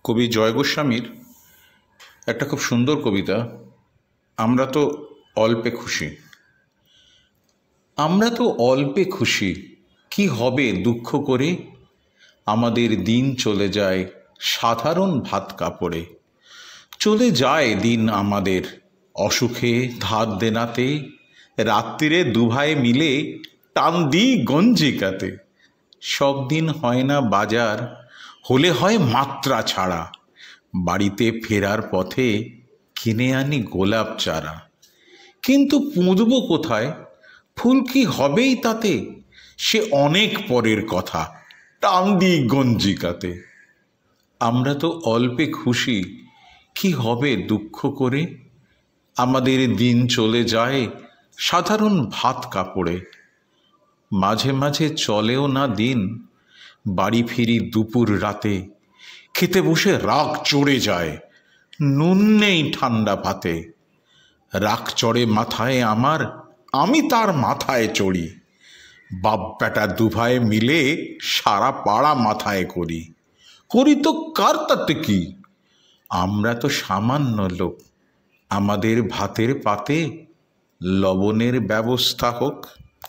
কবি জয় গোস্বামীর একটা খুব সুন্দর কবিতা, আমরা তো অল্পে খুশি। আমরা তো অল্পে খুশি, কি হবে দুঃখ করে? আমাদের দিন চলে যায় সাধারণ ভাত কাপড়ে। চলে যায় দিন আমাদের অসুখে ধার দেনাতে, রাত্রিরে দুভাই মিলে টান দিই গঞ্জিকাতে। সব দিন হয় না বাজার, হলে হয় মাত্রা ছাড়া। বাড়িতে ফেরার পথে কিনে আনি গোলাপ চারা। কিন্তু পুঁতব কোথায়? ফুল কি হবেই তাতে? সে অনেক পরের কথা, টান দিই গঞ্জিকাতে। আমরা তো অল্পে খুশি, কি হবে দুঃখ করে? আমাদের দিন চলে যায় সাধারণ ভাত কাপড়ে। মাঝে মাঝে চলেও না দিন, বাড়ি ফিরি দুপুর রাতে। খেতে বসে রাগ চড়ে যায়, নুন নেই ঠান্ডা ভাতে। রাগ চড়ে মাথায় আমার, আমি তার মাথায় চড়ি। বাপ বেটা দুভাই মিলে সারা পাড়া মাথায় করি। করি তো কার তাতে কি? আমরা তো সামান্য লোক, আমাদের ভাতের পাতে লবণের ব্যবস্থা হোক।